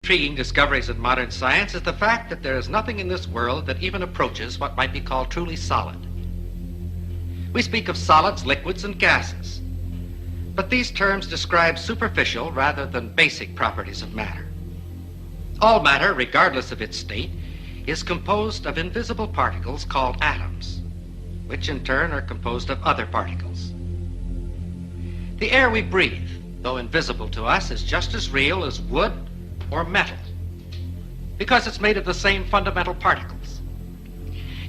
Intriguing discoveries in modern science is the fact that there is nothing in this world that even approaches what might be called truly solid. We speak of solids, liquids, and gases, but these terms describe superficial rather than basic properties of matter. All matter, regardless of its state, is composed of invisible particles called atoms, which in turn are composed of other particles. The air we breathe, though invisible to us, is just as real as wood or metal, because it's made of the same fundamental particles.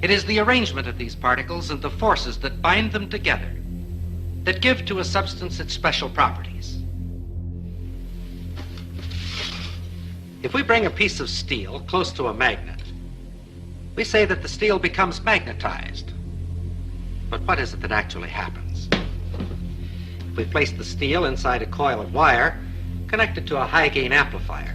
It is the arrangement of these particles and the forces that bind them together that give to a substance its special properties. If we bring a piece of steel close to a magnet, we say that the steel becomes magnetized. But what is it that actually happens? If we place the steel inside a coil of wire connected to a high-gain amplifier,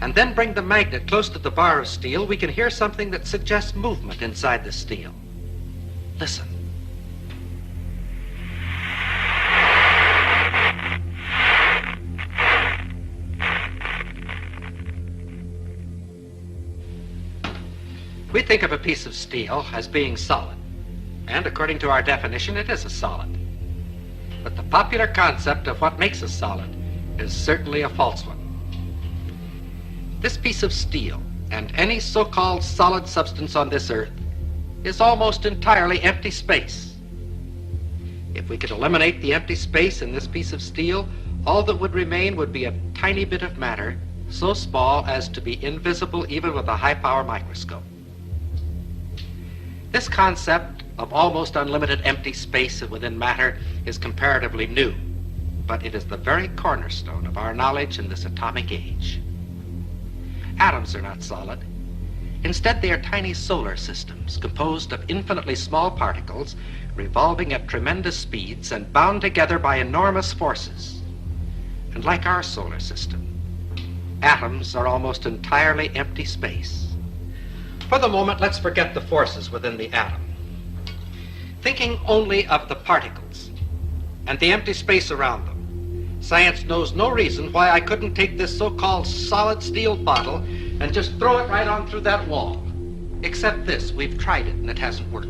and then bring the magnet close to the bar of steel, we can hear something that suggests movement inside the steel. Listen. We think of a piece of steel as being solid, and according to our definition, it is a solid. But the popular concept of what makes a solid is certainly a false one. This piece of steel, and any so-called solid substance on this earth, is almost entirely empty space. If we could eliminate the empty space in this piece of steel, all that would remain would be a tiny bit of matter, so small as to be invisible even with a high-power microscope. This concept of almost unlimited empty space within matter is comparatively new, but it is the very cornerstone of our knowledge in this atomic age. Atoms are not solid. Instead, they are tiny solar systems composed of infinitely small particles revolving at tremendous speeds and bound together by enormous forces. And like our solar system, atoms are almost entirely empty space. For the moment, let's forget the forces within the atom. Thinking only of the particles and the empty space around them, science knows no reason why I couldn't take this so-called solid steel bottle and just throw it right on through that wall. Except this, we've tried it and it hasn't worked.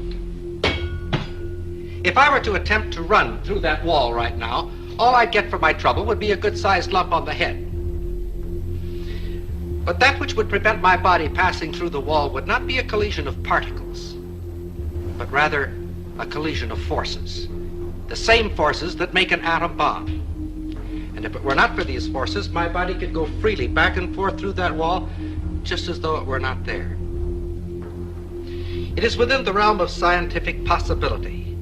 If I were to attempt to run through that wall right now, all I'd get for my trouble would be a good-sized lump on the head. But that which would prevent my body passing through the wall would not be a collision of particles, but rather a collision of forces, the same forces that make an atom bomb. And if it were not for these forces, my body could go freely back and forth through that wall, just as though it were not there. It is within the realm of scientific possibility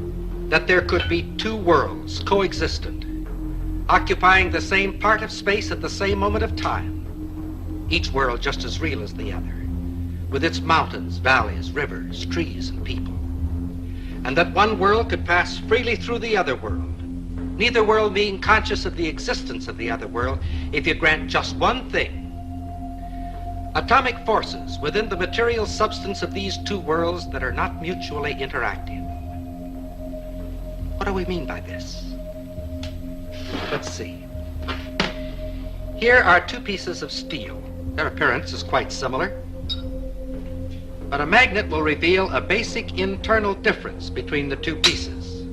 that there could be two worlds coexistent, occupying the same part of space at the same moment of time, each world just as real as the other, with its mountains, valleys, rivers, trees, and people. And that one world could pass freely through the other world, neither world being conscious of the existence of the other world, if you grant just one thing. Atomic forces within the material substance of these two worlds that are not mutually interactive. What do we mean by this? Let's see. Here are two pieces of steel. Their appearance is quite similar, but a magnet will reveal a basic internal difference between the two pieces.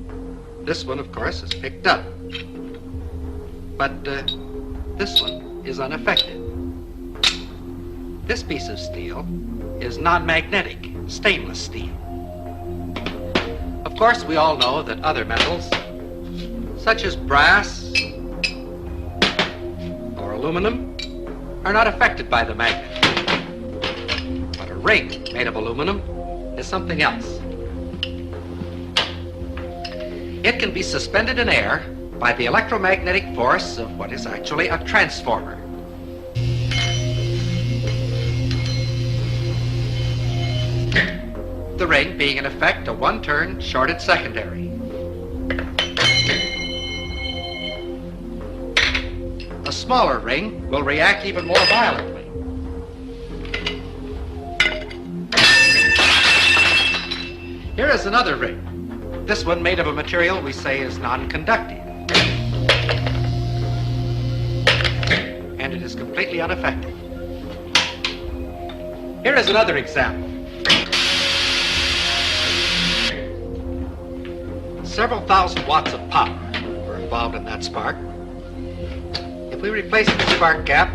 This one, of course, is picked up, but this one is unaffected. This piece of steel is non-magnetic, stainless steel. Of course, we all know that other metals, such as brass or aluminum, are not affected by the magnet. But a ring made of aluminum is something else. It can be suspended in air by the electromagnetic force of what is actually a transformer. The ring being in effect a one-turn shorted secondary. A smaller ring will react even more violently. Here is another ring. This one made of a material we say is non-conductive. And it is completely ineffective. Here is another example. Several thousand watts of power were involved in that spark. If we replace the spark gap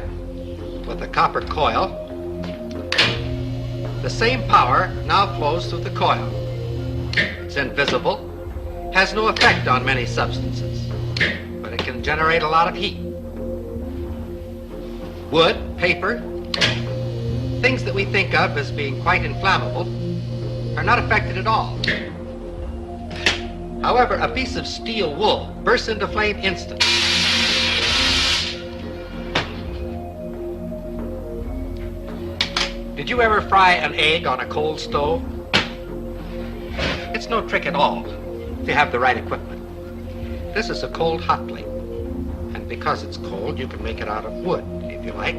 with a copper coil, the same power now flows through the coil. It's invisible, has no effect on many substances, but it can generate a lot of heat. Wood, paper, things that we think of as being quite inflammable are not affected at all. However, a piece of steel wool bursts into flame instantly. Did you ever fry an egg on a cold stove? It's no trick at all if you have the right equipment. This is a cold hot plate, and because it's cold, you can make it out of wood, if you like.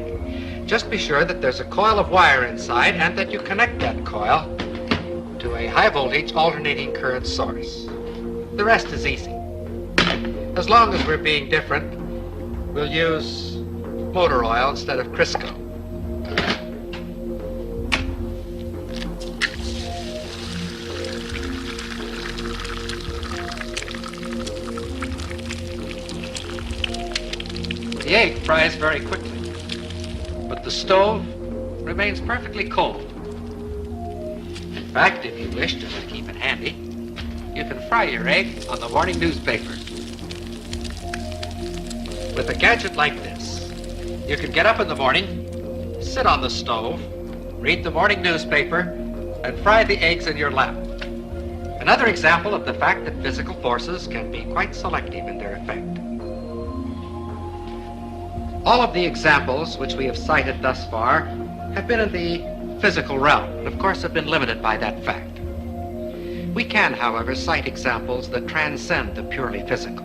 Just be sure that there's a coil of wire inside and that you connect that coil to a high voltage alternating current source. The rest is easy. As long as we're being different, we'll use motor oil instead of Crisco. The egg fries very quickly, but the stove remains perfectly cold. In fact, if you wish to keep it handy, you can fry your egg on the morning newspaper. With a gadget like this, you can get up in the morning, sit on the stove, read the morning newspaper, and fry the eggs in your lap. Another example of the fact that physical forces can be quite selective in their effect. All of the examples which we have cited thus far have been in the physical realm, and of course have been limited by that fact. We can, however, cite examples that transcend the purely physical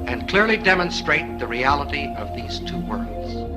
and clearly demonstrate the reality of these two worlds.